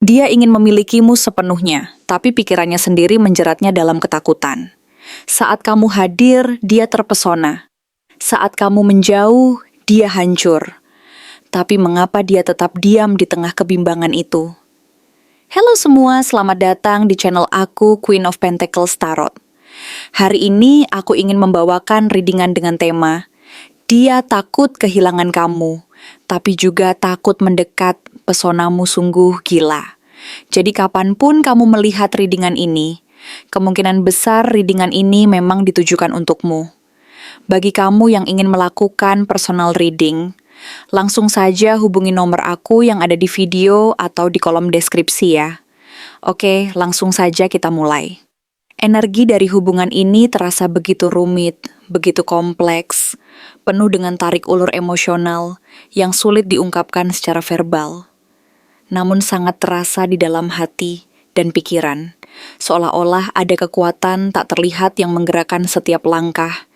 Dia ingin memilikimu sepenuhnya, tapi pikirannya sendiri menjeratnya dalam ketakutan. Saat kamu hadir, dia terpesona. Saat kamu menjauh, dia hancur. Tapi mengapa dia tetap diam di tengah kebimbangan itu? Halo semua, selamat datang di channel aku, Queen of Pentacles Tarot. Hari ini aku ingin membawakan readingan dengan tema Dia takut kehilangan kamu, tapi juga takut mendekat, pesonamu sungguh gila. Jadi kapanpun kamu melihat readingan ini, kemungkinan besar readingan ini memang ditujukan untukmu. Bagi kamu yang ingin melakukan personal reading, langsung saja hubungi nomor aku yang ada di video atau di kolom deskripsi ya. Oke, langsung saja kita mulai. Energi dari hubungan ini terasa begitu rumit, begitu kompleks, penuh dengan tarik ulur emosional yang sulit diungkapkan secara verbal. Namun sangat terasa di dalam hati dan pikiran, seolah-olah ada kekuatan tak terlihat yang menggerakkan setiap langkah,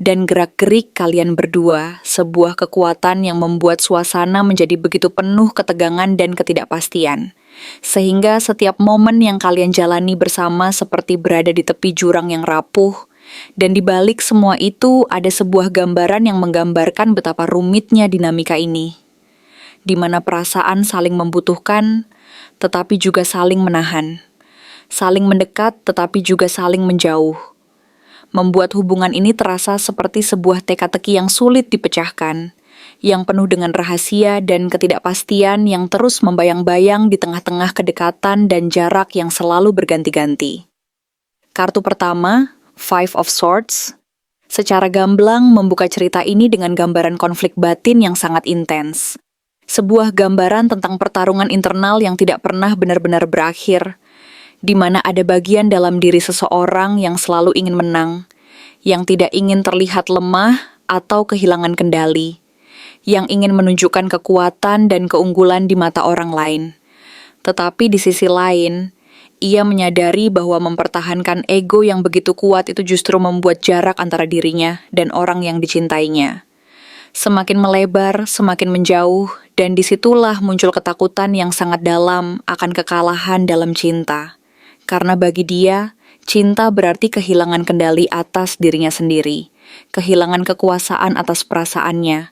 dan gerak-gerik kalian berdua, sebuah kekuatan yang membuat suasana menjadi begitu penuh ketegangan dan ketidakpastian. Sehingga setiap momen yang kalian jalani bersama seperti berada di tepi jurang yang rapuh, dan di balik semua itu ada sebuah gambaran yang menggambarkan betapa rumitnya dinamika ini, di mana perasaan saling membutuhkan, tetapi juga saling menahan, saling mendekat tetapi juga saling menjauh, membuat hubungan ini terasa seperti sebuah teka-teki yang sulit dipecahkan, yang penuh dengan rahasia dan ketidakpastian yang terus membayang-bayang di tengah-tengah kedekatan dan jarak yang selalu berganti-ganti. Kartu pertama, Five of Swords, secara gamblang membuka cerita ini dengan gambaran konflik batin yang sangat intens. Sebuah gambaran tentang pertarungan internal yang tidak pernah benar-benar berakhir, di mana ada bagian dalam diri seseorang yang selalu ingin menang, yang tidak ingin terlihat lemah atau kehilangan kendali, yang ingin menunjukkan kekuatan dan keunggulan di mata orang lain. Tetapi di sisi lain, ia menyadari bahwa mempertahankan ego yang begitu kuat itu justru membuat jarak antara dirinya dan orang yang dicintainya semakin melebar, semakin menjauh, dan disitulah muncul ketakutan yang sangat dalam akan kekalahan dalam cinta. Karena bagi dia, cinta berarti kehilangan kendali atas dirinya sendiri, kehilangan kekuasaan atas perasaannya,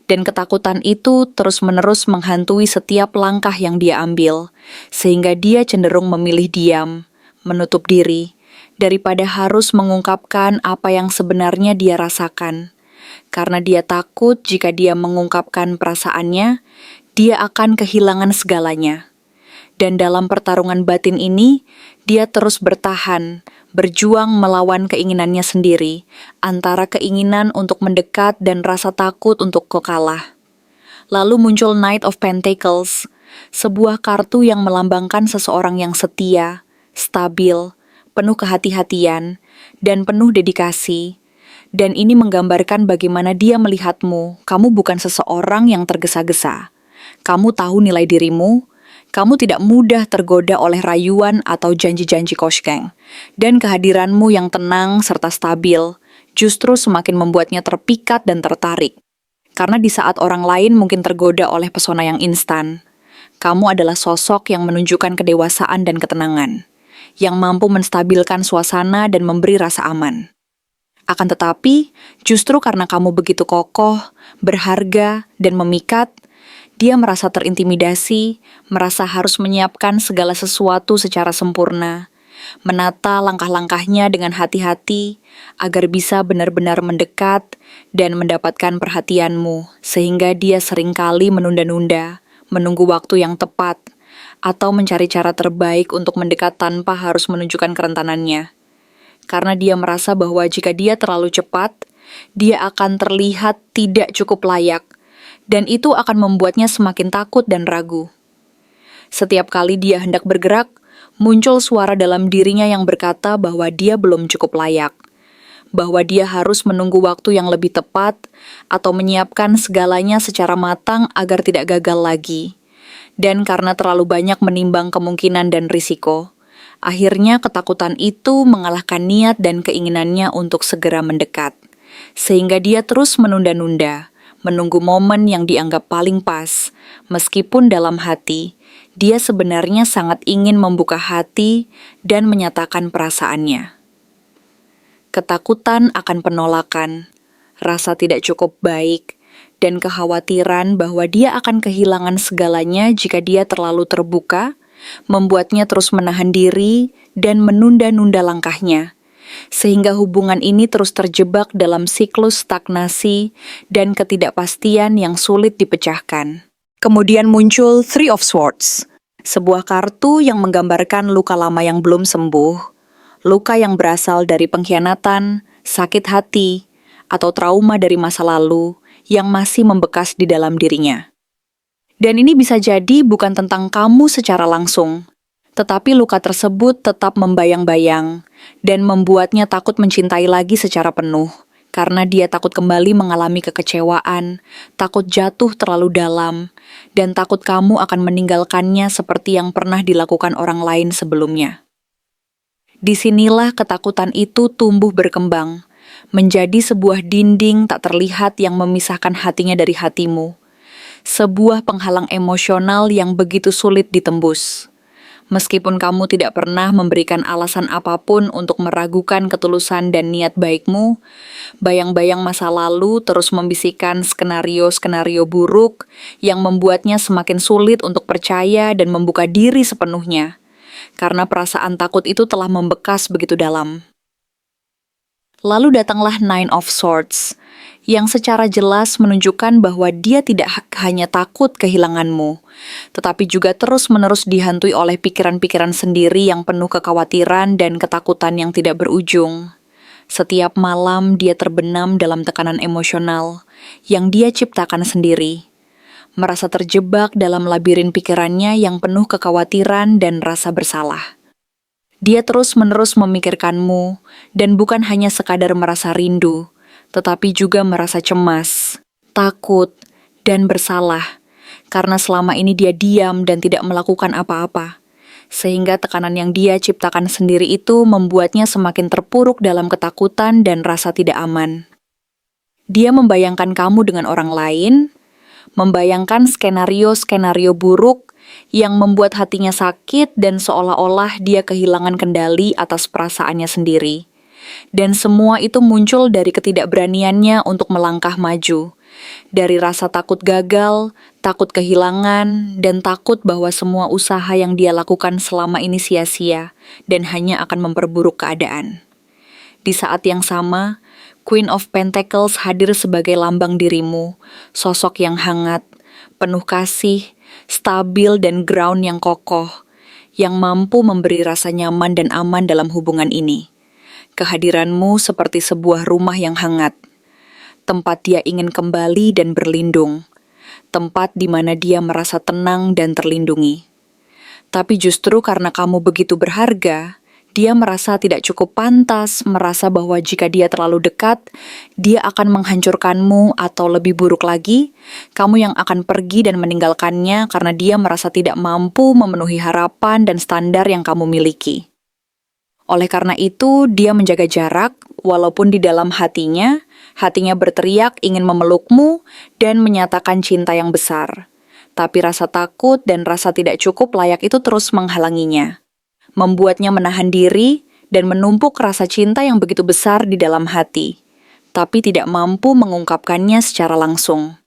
dan ketakutan itu terus-menerus menghantui setiap langkah yang dia ambil, sehingga dia cenderung memilih diam, menutup diri, daripada harus mengungkapkan apa yang sebenarnya dia rasakan. Karena dia takut jika dia mengungkapkan perasaannya, dia akan kehilangan segalanya. Dan dalam pertarungan batin ini, dia terus bertahan, berjuang melawan keinginannya sendiri, antara keinginan untuk mendekat dan rasa takut untuk kalah. Lalu muncul Knight of Pentacles, sebuah kartu yang melambangkan seseorang yang setia, stabil, penuh kehati-hatian, dan penuh dedikasi. Dan ini menggambarkan bagaimana dia melihatmu. Kamu bukan seseorang yang tergesa-gesa. Kamu tahu nilai dirimu. Kamu tidak mudah tergoda oleh rayuan atau janji-janji kosgeng. Dan kehadiranmu yang tenang serta stabil justru semakin membuatnya terpikat dan tertarik. Karena di saat orang lain mungkin tergoda oleh pesona yang instan, kamu adalah sosok yang menunjukkan kedewasaan dan ketenangan, yang mampu menstabilkan suasana dan memberi rasa aman. Akan tetapi, justru karena kamu begitu kokoh, berharga, dan memikat, dia merasa terintimidasi, merasa harus menyiapkan segala sesuatu secara sempurna, menata langkah-langkahnya dengan hati-hati agar bisa benar-benar mendekat dan mendapatkan perhatianmu, sehingga dia seringkali menunda-nunda, menunggu waktu yang tepat, atau mencari cara terbaik untuk mendekat tanpa harus menunjukkan kerentanannya. Karena dia merasa bahwa jika dia terlalu cepat, dia akan terlihat tidak cukup layak, dan itu akan membuatnya semakin takut dan ragu. Setiap kali dia hendak bergerak, muncul suara dalam dirinya yang berkata bahwa dia belum cukup layak, bahwa dia harus menunggu waktu yang lebih tepat, atau menyiapkan segalanya secara matang agar tidak gagal lagi. Dan karena terlalu banyak menimbang kemungkinan dan risiko, akhirnya ketakutan itu mengalahkan niat dan keinginannya untuk segera mendekat. Sehingga dia terus menunda-nunda, menunggu momen yang dianggap paling pas, meskipun dalam hati, Dia sebenarnya sangat ingin membuka hati dan menyatakan perasaannya. Ketakutan akan penolakan, rasa tidak cukup baik, dan kekhawatiran bahwa dia akan kehilangan segalanya jika dia terlalu terbuka, membuatnya terus menahan diri dan menunda-nunda langkahnya, sehingga hubungan ini terus terjebak dalam siklus stagnasi dan ketidakpastian yang sulit dipecahkan. Kemudian muncul Three of Swords, sebuah kartu yang menggambarkan luka lama yang belum sembuh, luka yang berasal dari pengkhianatan, sakit hati, atau trauma dari masa lalu yang masih membekas di dalam dirinya. Dan ini bisa jadi bukan tentang kamu secara langsung, tetapi luka tersebut tetap membayang-bayang dan membuatnya takut mencintai lagi secara penuh, karena dia takut kembali mengalami kekecewaan, takut jatuh terlalu dalam, dan takut kamu akan meninggalkannya seperti yang pernah dilakukan orang lain sebelumnya. Disinilah ketakutan itu tumbuh berkembang, menjadi sebuah dinding tak terlihat yang memisahkan hatinya dari hatimu, sebuah penghalang emosional yang begitu sulit ditembus. Meskipun kamu tidak pernah memberikan alasan apapun untuk meragukan ketulusan dan niat baikmu, bayang-bayang masa lalu terus membisikkan skenario-skenario buruk yang membuatnya semakin sulit untuk percaya dan membuka diri sepenuhnya, karena perasaan takut itu telah membekas begitu dalam. Lalu datanglah Nine of Swords, yang secara jelas menunjukkan bahwa dia tidak hanya takut kehilanganmu, tetapi juga terus-menerus dihantui oleh pikiran-pikiran sendiri yang penuh kekhawatiran dan ketakutan yang tidak berujung. Setiap malam dia terbenam dalam tekanan emosional yang dia ciptakan sendiri, merasa terjebak dalam labirin pikirannya yang penuh kekhawatiran dan rasa bersalah. Dia terus-menerus memikirkanmu, dan bukan hanya sekadar merasa rindu, tetapi juga merasa cemas, takut, dan bersalah, karena selama ini dia diam dan tidak melakukan apa-apa, sehingga tekanan yang dia ciptakan sendiri itu membuatnya semakin terpuruk dalam ketakutan dan rasa tidak aman. Dia membayangkan kamu dengan orang lain, membayangkan skenario-skenario buruk yang membuat hatinya sakit dan seolah-olah dia kehilangan kendali atas perasaannya sendiri. Dan semua itu muncul dari ketidakberaniannya untuk melangkah maju, dari rasa takut gagal, takut kehilangan, dan takut bahwa semua usaha yang dia lakukan selama ini sia-sia dan hanya akan memperburuk keadaan. Di saat yang sama, Queen of Pentacles hadir sebagai lambang dirimu, sosok yang hangat, penuh kasih, stabil dan ground yang kokoh, yang mampu memberi rasa nyaman dan aman dalam hubungan ini. Kehadiranmu seperti sebuah rumah yang hangat, tempat dia ingin kembali dan berlindung, tempat di mana dia merasa tenang dan terlindungi. Tapi justru karena kamu begitu berharga, dia merasa tidak cukup pantas, merasa bahwa jika dia terlalu dekat, dia akan menghancurkanmu atau lebih buruk lagi, kamu yang akan pergi dan meninggalkannya karena dia merasa tidak mampu memenuhi harapan dan standar yang kamu miliki. Oleh karena itu, dia menjaga jarak, walaupun di dalam hatinya berteriak ingin memelukmu dan menyatakan cinta yang besar. Tapi rasa takut dan rasa tidak cukup layak itu terus menghalanginya, membuatnya menahan diri dan menumpuk rasa cinta yang begitu besar di dalam hati, tapi tidak mampu mengungkapkannya secara langsung.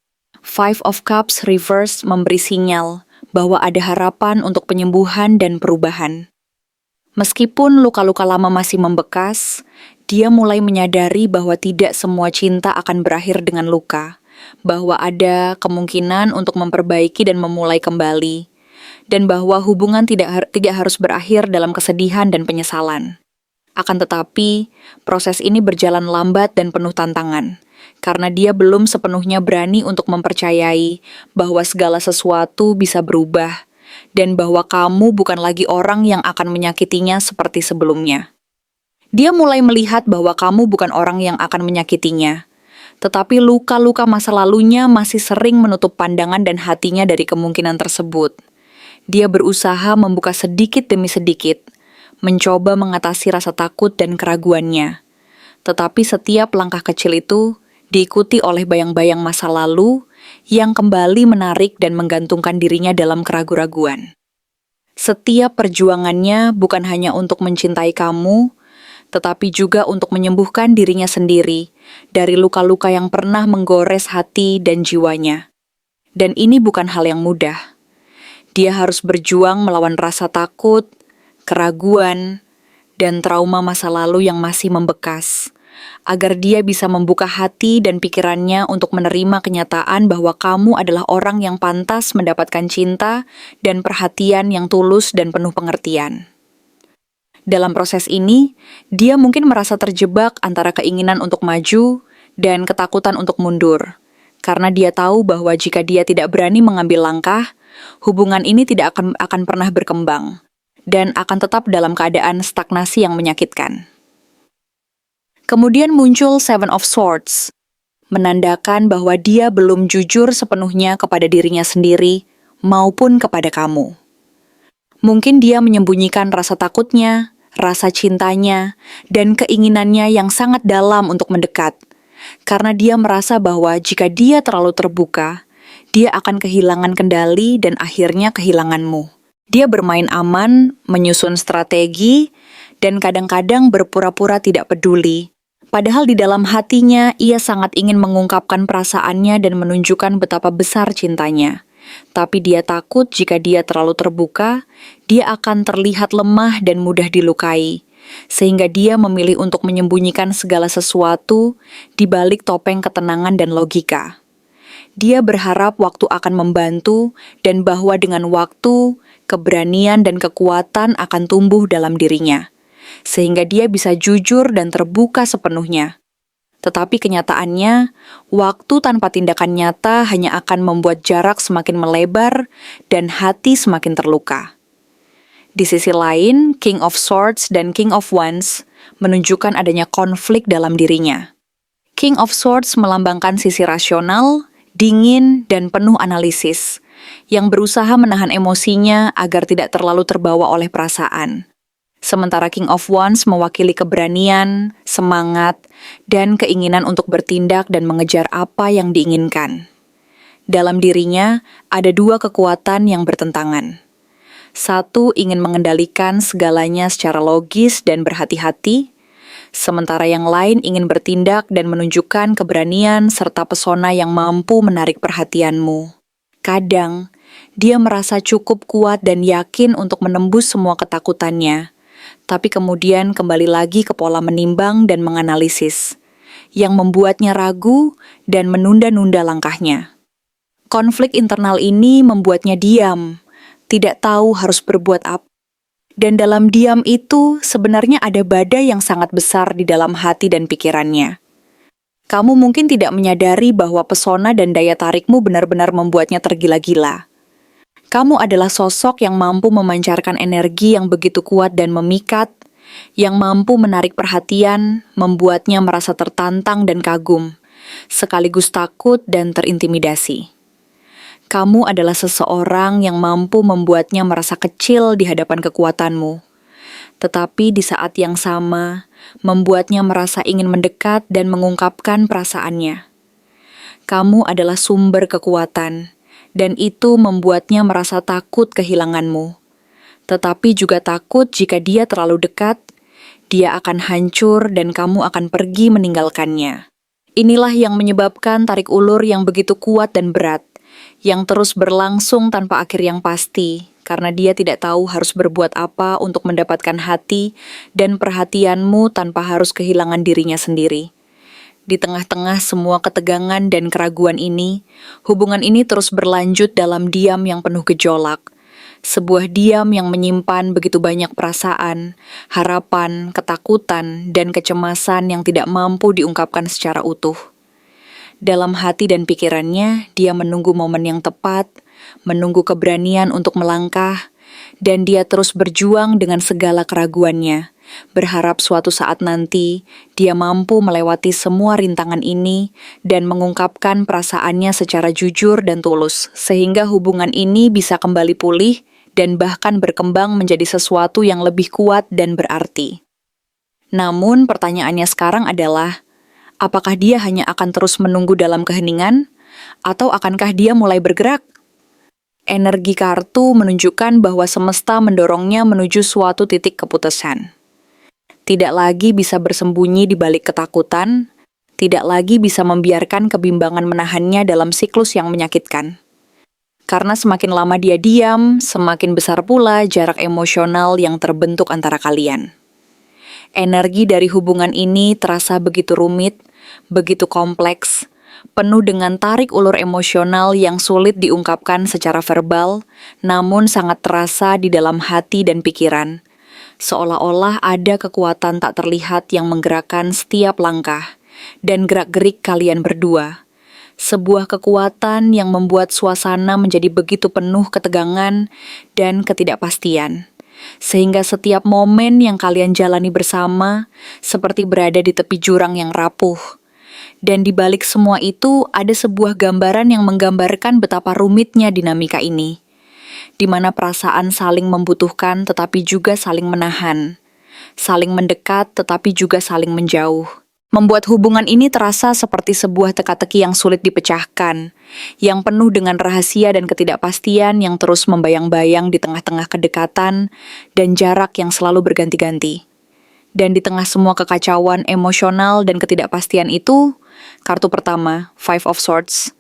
Five of Cups reverse memberi sinyal bahwa ada harapan untuk penyembuhan dan perubahan. Meskipun luka-luka lama masih membekas, dia mulai menyadari bahwa tidak semua cinta akan berakhir dengan luka, bahwa ada kemungkinan untuk memperbaiki dan memulai kembali, dan bahwa hubungan tidak harus berakhir dalam kesedihan dan penyesalan. Akan tetapi, proses ini berjalan lambat dan penuh tantangan, karena dia belum sepenuhnya berani untuk mempercayai bahwa segala sesuatu bisa berubah, dan bahwa kamu bukan lagi orang yang akan menyakitinya seperti sebelumnya. Dia mulai melihat bahwa kamu bukan orang yang akan menyakitinya, tetapi luka-luka masa lalunya masih sering menutup pandangan dan hatinya dari kemungkinan tersebut. Dia berusaha membuka sedikit demi sedikit, mencoba mengatasi rasa takut dan keraguannya. Tetapi setiap langkah kecil itu diikuti oleh bayang-bayang masa lalu yang kembali menarik dan menggantungkan dirinya dalam keraguan-raguan. Setiap perjuangannya bukan hanya untuk mencintai kamu, tetapi juga untuk menyembuhkan dirinya sendiri dari luka-luka yang pernah menggores hati dan jiwanya. Dan ini bukan hal yang mudah. Dia harus berjuang melawan rasa takut, keraguan, dan trauma masa lalu yang masih membekas, agar dia bisa membuka hati dan pikirannya untuk menerima kenyataan bahwa kamu adalah orang yang pantas mendapatkan cinta dan perhatian yang tulus dan penuh pengertian. Dalam proses ini, dia mungkin merasa terjebak antara keinginan untuk maju dan ketakutan untuk mundur, karena dia tahu bahwa jika dia tidak berani mengambil langkah, hubungan ini tidak akan pernah berkembang dan akan tetap dalam keadaan stagnasi yang menyakitkan. Kemudian muncul Seven of Swords, menandakan bahwa dia belum jujur sepenuhnya kepada dirinya sendiri maupun kepada kamu. Mungkin dia menyembunyikan rasa takutnya, rasa cintanya, dan keinginannya yang sangat dalam untuk mendekat, karena dia merasa bahwa jika dia terlalu terbuka, dia akan kehilangan kendali dan akhirnya kehilanganmu. Dia bermain aman, menyusun strategi, dan kadang-kadang berpura-pura tidak peduli. Padahal di dalam hatinya, ia sangat ingin mengungkapkan perasaannya dan menunjukkan betapa besar cintanya. Tapi dia takut jika dia terlalu terbuka, dia akan terlihat lemah dan mudah dilukai. Sehingga dia memilih untuk menyembunyikan segala sesuatu di balik topeng ketenangan dan logika. Dia berharap waktu akan membantu dan bahwa dengan waktu, keberanian dan kekuatan akan tumbuh dalam dirinya, sehingga dia bisa jujur dan terbuka sepenuhnya. Tetapi kenyataannya, waktu tanpa tindakan nyata hanya akan membuat jarak semakin melebar dan hati semakin terluka. Di sisi lain, King of Swords dan King of Wands menunjukkan adanya konflik dalam dirinya. King of Swords melambangkan sisi rasional, dingin, dan penuh analisis, yang berusaha menahan emosinya agar tidak terlalu terbawa oleh perasaan. Sementara King of Wands mewakili keberanian, semangat, dan keinginan untuk bertindak dan mengejar apa yang diinginkan. Dalam dirinya, ada dua kekuatan yang bertentangan. Satu ingin mengendalikan segalanya secara logis dan berhati-hati, sementara yang lain ingin bertindak dan menunjukkan keberanian serta pesona yang mampu menarik perhatianmu. Kadang, dia merasa cukup kuat dan yakin untuk menembus semua ketakutannya, tapi kemudian kembali lagi ke pola menimbang dan menganalisis, yang membuatnya ragu dan menunda-nunda langkahnya. Konflik internal ini membuatnya diam, tidak tahu harus berbuat apa. Dan dalam diam itu sebenarnya ada badai yang sangat besar di dalam hati dan pikirannya. Kamu mungkin tidak menyadari bahwa pesona dan daya tarikmu benar-benar membuatnya tergila-gila. Kamu adalah sosok yang mampu memancarkan energi yang begitu kuat dan memikat, yang mampu menarik perhatian, membuatnya merasa tertantang dan kagum, sekaligus takut dan terintimidasi. Kamu adalah seseorang yang mampu membuatnya merasa kecil di hadapan kekuatanmu, tetapi di saat yang sama, membuatnya merasa ingin mendekat dan mengungkapkan perasaannya. Kamu adalah sumber kekuatan, dan itu membuatnya merasa takut kehilanganmu. Tetapi juga takut jika dia terlalu dekat, dia akan hancur dan kamu akan pergi meninggalkannya. Inilah yang menyebabkan tarik ulur yang begitu kuat dan berat, yang terus berlangsung tanpa akhir yang pasti, karena dia tidak tahu harus berbuat apa untuk mendapatkan hati dan perhatianmu tanpa harus kehilangan dirinya sendiri. Di tengah-tengah semua ketegangan dan keraguan ini, hubungan ini terus berlanjut dalam diam yang penuh gejolak. Sebuah diam yang menyimpan begitu banyak perasaan, harapan, ketakutan, dan kecemasan yang tidak mampu diungkapkan secara utuh. Dalam hati dan pikirannya, dia menunggu momen yang tepat, menunggu keberanian untuk melangkah, dan dia terus berjuang dengan segala keraguannya, berharap suatu saat nanti dia mampu melewati semua rintangan ini dan mengungkapkan perasaannya secara jujur dan tulus, sehingga hubungan ini bisa kembali pulih dan bahkan berkembang menjadi sesuatu yang lebih kuat dan berarti. Namun pertanyaannya sekarang adalah, apakah dia hanya akan terus menunggu dalam keheningan, atau akankah dia mulai bergerak? Energi kartu menunjukkan bahwa semesta mendorongnya menuju suatu titik keputusan. Tidak lagi bisa bersembunyi di balik ketakutan, tidak lagi bisa membiarkan kebimbangan menahannya dalam siklus yang menyakitkan. Karena semakin lama dia diam, semakin besar pula jarak emosional yang terbentuk antara kalian. Energi dari hubungan ini terasa begitu rumit, begitu kompleks, penuh dengan tarik ulur emosional yang sulit diungkapkan secara verbal, namun sangat terasa di dalam hati dan pikiran. Seolah-olah ada kekuatan tak terlihat yang menggerakkan setiap langkah dan gerak-gerik kalian berdua. Sebuah kekuatan yang membuat suasana menjadi begitu penuh ketegangan dan ketidakpastian. Sehingga setiap momen yang kalian jalani bersama seperti berada di tepi jurang yang rapuh. Dan di balik semua itu ada sebuah gambaran yang menggambarkan betapa rumitnya dinamika ini, di mana perasaan saling membutuhkan tetapi juga saling menahan, saling mendekat tetapi juga saling menjauh. Membuat hubungan ini terasa seperti sebuah teka-teki yang sulit dipecahkan, yang penuh dengan rahasia dan ketidakpastian yang terus membayang-bayang di tengah-tengah kedekatan dan jarak yang selalu berganti-ganti. Dan di tengah semua kekacauan emosional dan ketidakpastian itu, kartu pertama, Five of Swords,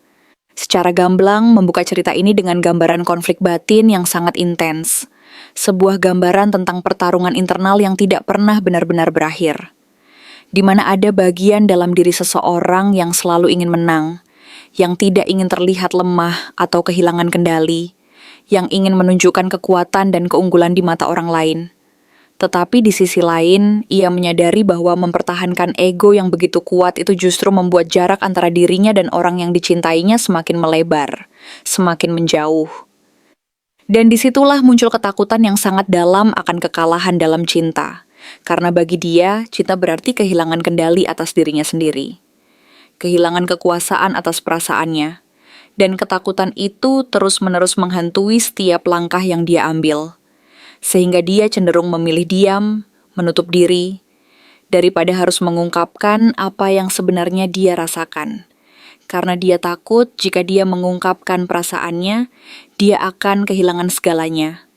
secara gamblang membuka cerita ini dengan gambaran konflik batin yang sangat intens. Sebuah gambaran tentang pertarungan internal yang tidak pernah benar-benar berakhir. Di mana ada bagian dalam diri seseorang yang selalu ingin menang, yang tidak ingin terlihat lemah atau kehilangan kendali, yang ingin menunjukkan kekuatan dan keunggulan di mata orang lain. Tetapi di sisi lain, ia menyadari bahwa mempertahankan ego yang begitu kuat itu justru membuat jarak antara dirinya dan orang yang dicintainya semakin melebar, semakin menjauh. Dan disitulah muncul ketakutan yang sangat dalam akan kekalahan dalam cinta. Karena bagi dia, cinta berarti kehilangan kendali atas dirinya sendiri. Kehilangan kekuasaan atas perasaannya. Dan ketakutan itu terus-menerus menghantui setiap langkah yang dia ambil. Sehingga dia cenderung memilih diam, menutup diri, daripada harus mengungkapkan apa yang sebenarnya dia rasakan. Karena dia takut jika dia mengungkapkan perasaannya, dia akan kehilangan segalanya.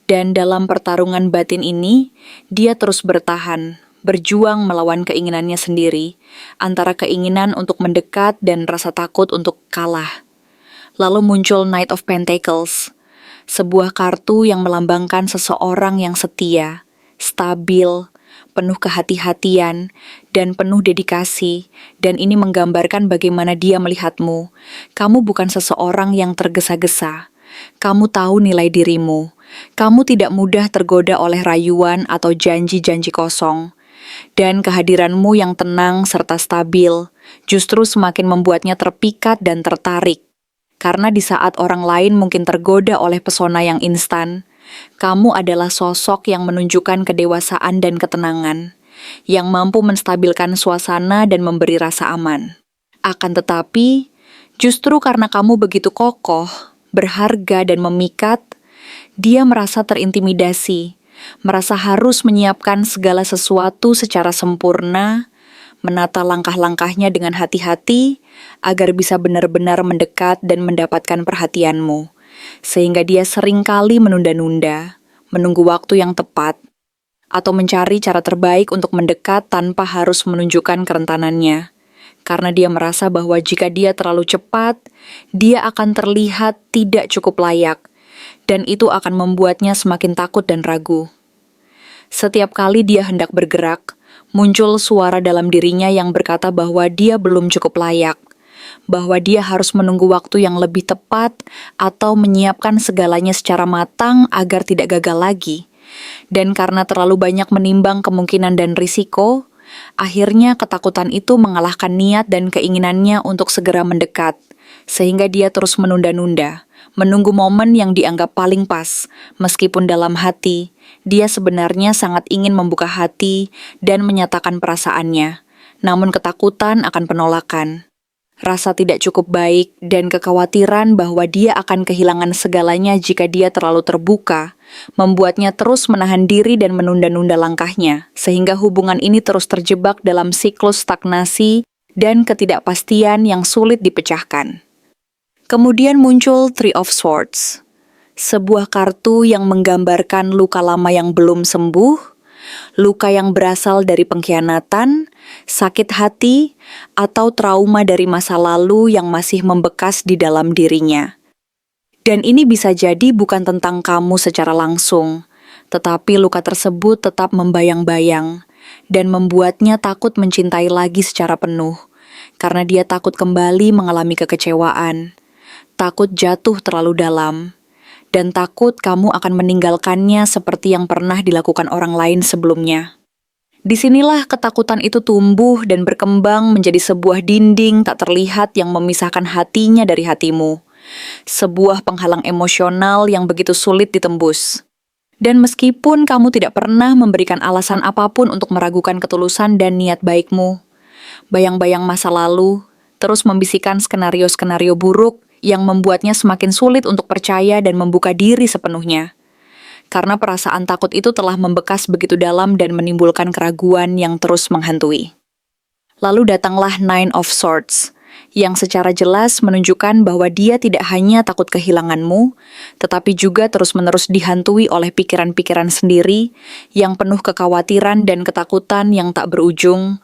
Dan dalam pertarungan batin ini, dia terus bertahan, berjuang melawan keinginannya sendiri, antara keinginan untuk mendekat dan rasa takut untuk kalah. Lalu muncul Knight of Pentacles, sebuah kartu yang melambangkan seseorang yang setia, stabil, penuh kehati-hatian, dan penuh dedikasi, dan ini menggambarkan bagaimana dia melihatmu. Kamu bukan seseorang yang tergesa-gesa. Kamu tahu nilai dirimu. Kamu tidak mudah tergoda oleh rayuan atau janji-janji kosong. Dan kehadiranmu yang tenang serta stabil justru semakin membuatnya terpikat dan tertarik. Karena di saat orang lain mungkin tergoda oleh pesona yang instan, kamu adalah sosok yang menunjukkan kedewasaan dan ketenangan, yang mampu menstabilkan suasana dan memberi rasa aman. Akan tetapi, justru karena kamu begitu kokoh, berharga dan memikat, dia merasa terintimidasi, merasa harus menyiapkan segala sesuatu secara sempurna, menata langkah-langkahnya dengan hati-hati agar bisa benar-benar mendekat dan mendapatkan perhatianmu. Sehingga dia seringkali menunda-nunda, menunggu waktu yang tepat, atau mencari cara terbaik untuk mendekat tanpa harus menunjukkan kerentanannya. Karena dia merasa bahwa jika dia terlalu cepat, dia akan terlihat tidak cukup layak, dan itu akan membuatnya semakin takut dan ragu. Setiap kali dia hendak bergerak, muncul suara dalam dirinya yang berkata bahwa dia belum cukup layak, bahwa dia harus menunggu waktu yang lebih tepat atau menyiapkan segalanya secara matang agar tidak gagal lagi. Dan karena terlalu banyak menimbang kemungkinan dan risiko, akhirnya ketakutan itu mengalahkan niat dan keinginannya untuk segera mendekat, sehingga dia terus menunda-nunda, menunggu momen yang dianggap paling pas, meskipun dalam hati, dia sebenarnya sangat ingin membuka hati dan menyatakan perasaannya, namun ketakutan akan penolakan. Rasa tidak cukup baik dan kekhawatiran bahwa dia akan kehilangan segalanya jika dia terlalu terbuka, membuatnya terus menahan diri dan menunda-nunda langkahnya, sehingga hubungan ini terus terjebak dalam siklus stagnasi dan ketidakpastian yang sulit dipecahkan. Kemudian muncul Three of Swords, Sebuah kartu yang menggambarkan luka lama yang belum sembuh, luka yang berasal dari pengkhianatan, sakit hati, atau trauma dari masa lalu yang masih membekas di dalam dirinya. Dan ini bisa jadi bukan tentang kamu secara langsung, tetapi luka tersebut tetap membayang-bayang dan membuatnya takut mencintai lagi secara penuh, karena dia takut kembali mengalami kekecewaan, takut jatuh terlalu dalam, dan takut kamu akan meninggalkannya seperti yang pernah dilakukan orang lain sebelumnya. Disinilah ketakutan itu tumbuh dan berkembang menjadi sebuah dinding tak terlihat yang memisahkan hatinya dari hatimu. Sebuah penghalang emosional yang begitu sulit ditembus. Dan meskipun kamu tidak pernah memberikan alasan apapun untuk meragukan ketulusan dan niat baikmu, bayang-bayang masa lalu terus membisikkan skenario-skenario buruk yang membuatnya semakin sulit untuk percaya dan membuka diri sepenuhnya. Karena perasaan takut itu telah membekas begitu dalam dan menimbulkan keraguan yang terus menghantui. Lalu datanglah Nine of Swords, yang secara jelas menunjukkan bahwa dia tidak hanya takut kehilanganmu, tetapi juga terus-menerus dihantui oleh pikiran-pikiran sendiri yang penuh kekhawatiran dan ketakutan yang tak berujung.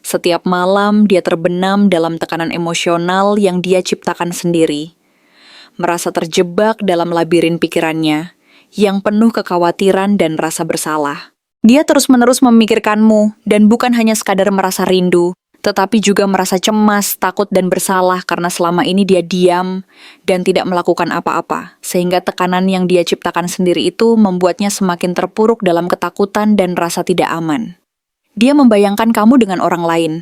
Setiap malam dia terbenam dalam tekanan emosional yang dia ciptakan sendiri. Merasa terjebak dalam labirin pikirannya, yang penuh kekhawatiran dan rasa bersalah. Dia terus-menerus memikirkanmu, dan bukan hanya sekadar merasa rindu, tetapi juga merasa cemas, takut, dan bersalah karena selama ini dia diam dan tidak melakukan apa-apa, sehingga tekanan yang dia ciptakan sendiri itu membuatnya semakin terpuruk dalam ketakutan dan rasa tidak aman. Dia membayangkan kamu dengan orang lain,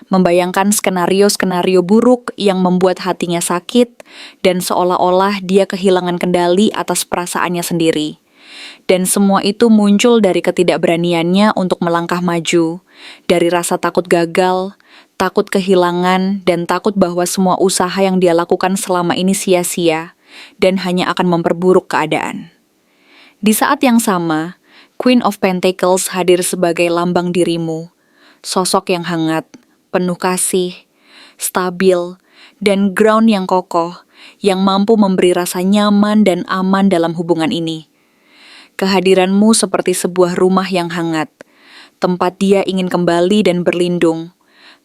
membayangkan skenario-skenario buruk yang membuat hatinya sakit, dan seolah-olah dia kehilangan kendali atas perasaannya sendiri. Dan semua itu muncul dari ketidakberaniannya untuk melangkah maju, dari rasa takut gagal, takut kehilangan, dan takut bahwa semua usaha yang dia lakukan selama ini sia-sia, dan hanya akan memperburuk keadaan. Di saat yang sama, Queen of Pentacles hadir sebagai lambang dirimu, sosok yang hangat, penuh kasih, stabil, dan ground yang kokoh, yang mampu memberi rasa nyaman dan aman dalam hubungan ini. Kehadiranmu seperti sebuah rumah yang hangat, tempat dia ingin kembali dan berlindung,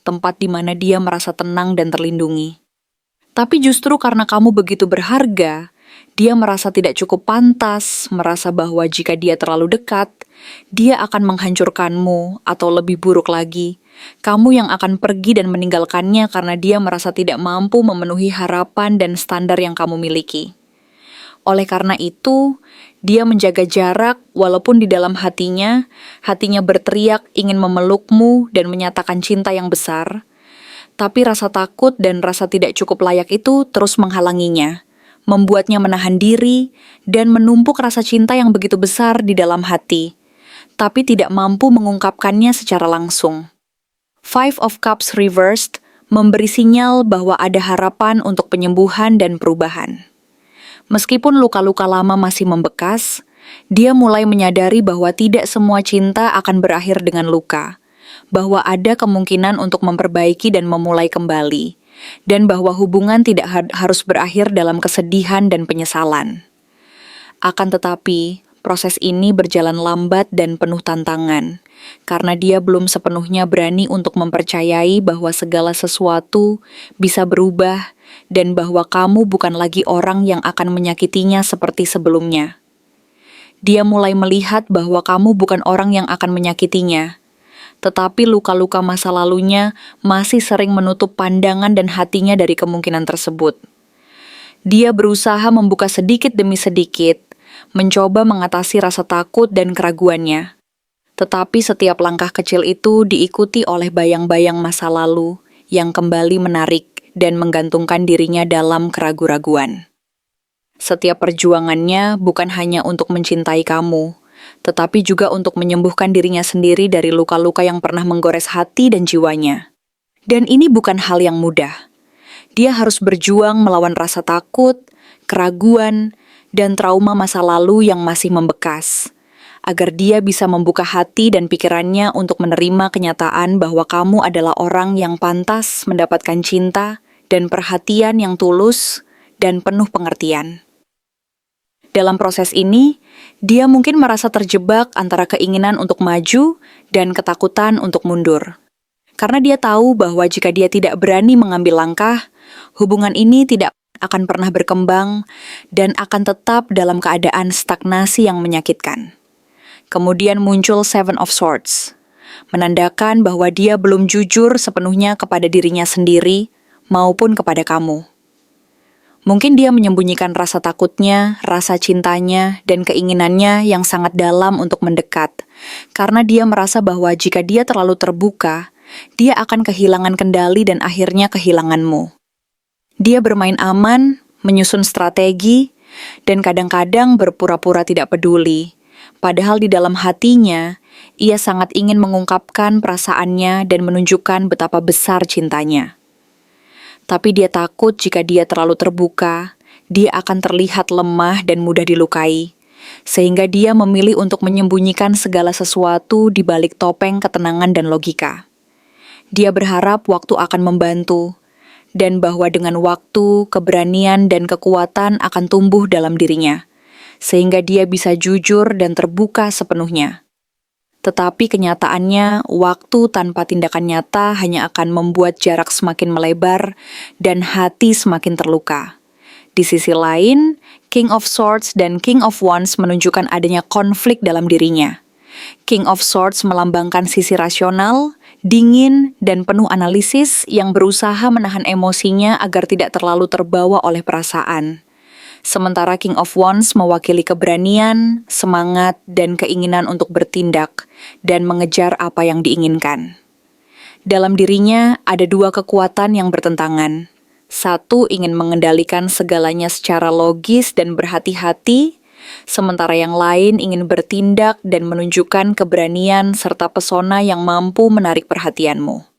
tempat di mana dia merasa tenang dan terlindungi. Tapi justru karena kamu begitu berharga, dia merasa tidak cukup pantas, merasa bahwa jika dia terlalu dekat, dia akan menghancurkanmu, atau lebih buruk lagi, kamu yang akan pergi dan meninggalkannya karena dia merasa tidak mampu memenuhi harapan dan standar yang kamu miliki. Oleh karena itu, dia menjaga jarak walaupun di dalam hatinya berteriak ingin memelukmu dan menyatakan cinta yang besar. Tapi rasa takut dan rasa tidak cukup layak itu terus menghalanginya, membuatnya menahan diri dan menumpuk rasa cinta yang begitu besar di dalam hati, tapi tidak mampu mengungkapkannya secara langsung. Five of Cups reversed memberi sinyal bahwa ada harapan untuk penyembuhan dan perubahan. Meskipun luka-luka lama masih membekas, dia mulai menyadari bahwa tidak semua cinta akan berakhir dengan luka, bahwa ada kemungkinan untuk memperbaiki dan memulai kembali, dan bahwa hubungan tidak harus berakhir dalam kesedihan dan penyesalan. Akan tetapi, proses ini berjalan lambat dan penuh tantangan, karena dia belum sepenuhnya berani untuk mempercayai bahwa segala sesuatu bisa berubah dan bahwa kamu bukan lagi orang yang akan menyakitinya seperti sebelumnya. Dia mulai melihat bahwa kamu bukan orang yang akan menyakitinya, tetapi luka-luka masa lalunya masih sering menutup pandangan dan hatinya dari kemungkinan tersebut. Dia berusaha membuka sedikit demi sedikit, mencoba mengatasi rasa takut dan keraguannya. Tetapi setiap langkah kecil itu diikuti oleh bayang-bayang masa lalu yang kembali menarik dan menggantungkan dirinya dalam keraguan-raguan. Setiap perjuangannya bukan hanya untuk mencintai kamu, tetapi juga untuk menyembuhkan dirinya sendiri dari luka-luka yang pernah menggores hati dan jiwanya. Dan ini bukan hal yang mudah. Dia harus berjuang melawan rasa takut, keraguan, dan trauma masa lalu yang masih membekas, agar dia bisa membuka hati dan pikirannya untuk menerima kenyataan bahwa kamu adalah orang yang pantas mendapatkan cinta dan perhatian yang tulus dan penuh pengertian. Dalam proses ini, dia mungkin merasa terjebak antara keinginan untuk maju dan ketakutan untuk mundur. Karena dia tahu bahwa jika dia tidak berani mengambil langkah, hubungan ini tidak akan pernah berkembang dan akan tetap dalam keadaan stagnasi yang menyakitkan. Kemudian muncul Seven of Swords, menandakan bahwa dia belum jujur sepenuhnya kepada dirinya sendiri maupun kepada kamu. Mungkin dia menyembunyikan rasa takutnya, rasa cintanya, dan keinginannya yang sangat dalam untuk mendekat, karena dia merasa bahwa jika dia terlalu terbuka, dia akan kehilangan kendali dan akhirnya kehilanganmu. Dia bermain aman, menyusun strategi, dan kadang-kadang berpura-pura tidak peduli, padahal di dalam hatinya, ia sangat ingin mengungkapkan perasaannya dan menunjukkan betapa besar cintanya. Tapi dia takut jika dia terlalu terbuka, dia akan terlihat lemah dan mudah dilukai, sehingga dia memilih untuk menyembunyikan segala sesuatu di balik topeng ketenangan dan logika. Dia berharap waktu akan membantu, dan bahwa dengan waktu, keberanian, dan kekuatan akan tumbuh dalam dirinya, sehingga dia bisa jujur dan terbuka sepenuhnya. Tetapi kenyataannya, waktu tanpa tindakan nyata hanya akan membuat jarak semakin melebar dan hati semakin terluka. Di sisi lain, King of Swords dan King of Wands menunjukkan adanya konflik dalam dirinya. King of Swords melambangkan sisi rasional, dingin, dan penuh analisis yang berusaha menahan emosinya agar tidak terlalu terbawa oleh perasaan. Sementara King of Wands mewakili keberanian, semangat, dan keinginan untuk bertindak dan mengejar apa yang diinginkan. Dalam dirinya ada dua kekuatan yang bertentangan. Satu ingin mengendalikan segalanya secara logis dan berhati-hati, sementara yang lain ingin bertindak dan menunjukkan keberanian serta pesona yang mampu menarik perhatianmu.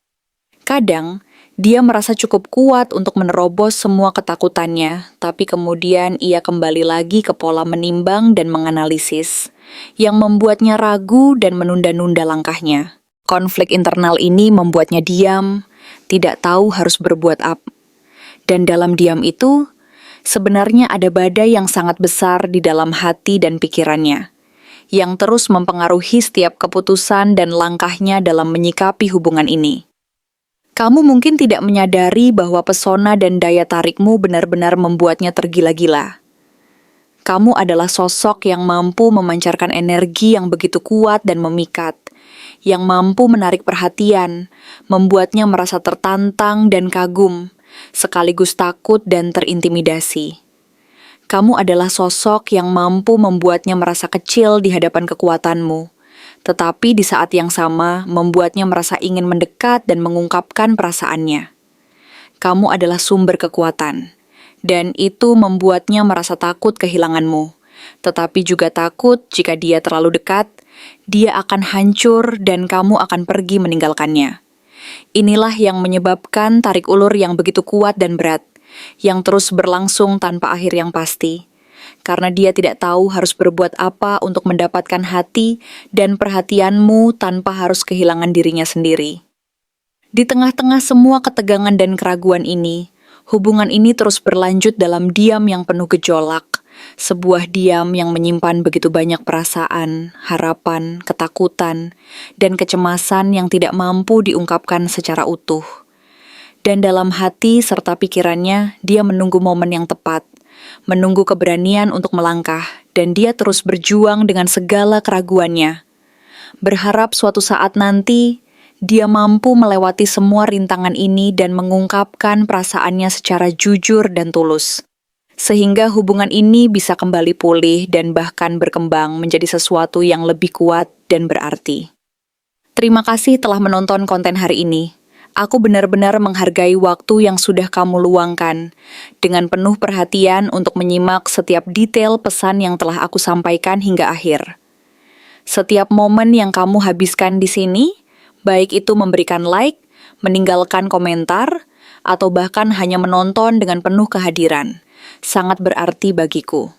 Kadang, dia merasa cukup kuat untuk menerobos semua ketakutannya, tapi kemudian ia kembali lagi ke pola menimbang dan menganalisis, yang membuatnya ragu dan menunda-nunda langkahnya. Konflik internal ini membuatnya diam, tidak tahu harus berbuat apa. Dan dalam diam itu, sebenarnya ada badai yang sangat besar di dalam hati dan pikirannya, yang terus mempengaruhi setiap keputusan dan langkahnya dalam menyikapi hubungan ini. Kamu mungkin tidak menyadari bahwa pesona dan daya tarikmu benar-benar membuatnya tergila-gila. Kamu adalah sosok yang mampu memancarkan energi yang begitu kuat dan memikat, yang mampu menarik perhatian, membuatnya merasa tertantang dan kagum, sekaligus takut dan terintimidasi. Kamu adalah sosok yang mampu membuatnya merasa kecil di hadapan kekuatanmu, tetapi di saat yang sama membuatnya merasa ingin mendekat dan mengungkapkan perasaannya. Kamu adalah sumber kekuatan, dan itu membuatnya merasa takut kehilanganmu, tetapi juga takut jika dia terlalu dekat, dia akan hancur dan kamu akan pergi meninggalkannya. Inilah yang menyebabkan tarik ulur yang begitu kuat dan berat, yang terus berlangsung tanpa akhir yang pasti. Karena dia tidak tahu harus berbuat apa untuk mendapatkan hati dan perhatianmu tanpa harus kehilangan dirinya sendiri. Di tengah-tengah semua ketegangan dan keraguan ini, hubungan ini terus berlanjut dalam diam yang penuh gejolak, sebuah diam yang menyimpan begitu banyak perasaan, harapan, ketakutan, dan kecemasan yang tidak mampu diungkapkan secara utuh. Dan dalam hati serta pikirannya, dia menunggu momen yang tepat, menunggu keberanian untuk melangkah, dan dia terus berjuang dengan segala keraguannya. Berharap suatu saat nanti, dia mampu melewati semua rintangan ini dan mengungkapkan perasaannya secara jujur dan tulus. Sehingga hubungan ini bisa kembali pulih dan bahkan berkembang menjadi sesuatu yang lebih kuat dan berarti. Terima kasih telah menonton konten hari ini. Aku benar-benar menghargai waktu yang sudah kamu luangkan dengan penuh perhatian untuk menyimak setiap detail pesan yang telah aku sampaikan hingga akhir. Setiap momen yang kamu habiskan di sini, baik itu memberikan like, meninggalkan komentar, atau bahkan hanya menonton dengan penuh kehadiran, sangat berarti bagiku.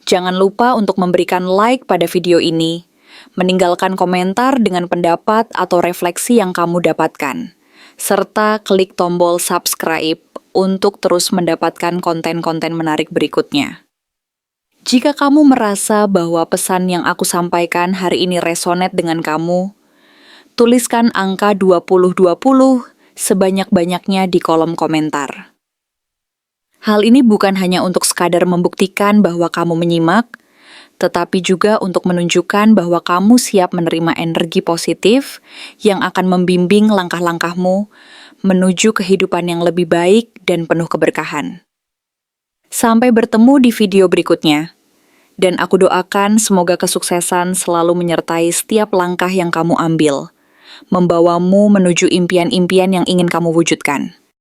Jangan lupa untuk memberikan like pada video ini, meninggalkan komentar dengan pendapat atau refleksi yang kamu dapatkan, serta klik tombol subscribe untuk terus mendapatkan konten-konten menarik berikutnya. Jika kamu merasa bahwa pesan yang aku sampaikan hari ini resonate dengan kamu, tuliskan angka 2020 sebanyak-banyaknya di kolom komentar. Hal ini bukan hanya untuk sekadar membuktikan bahwa kamu menyimak, tetapi juga untuk menunjukkan bahwa kamu siap menerima energi positif yang akan membimbing langkah-langkahmu menuju kehidupan yang lebih baik dan penuh keberkahan. Sampai bertemu di video berikutnya. Dan aku doakan semoga kesuksesan selalu menyertai setiap langkah yang kamu ambil, membawamu menuju impian-impian yang ingin kamu wujudkan.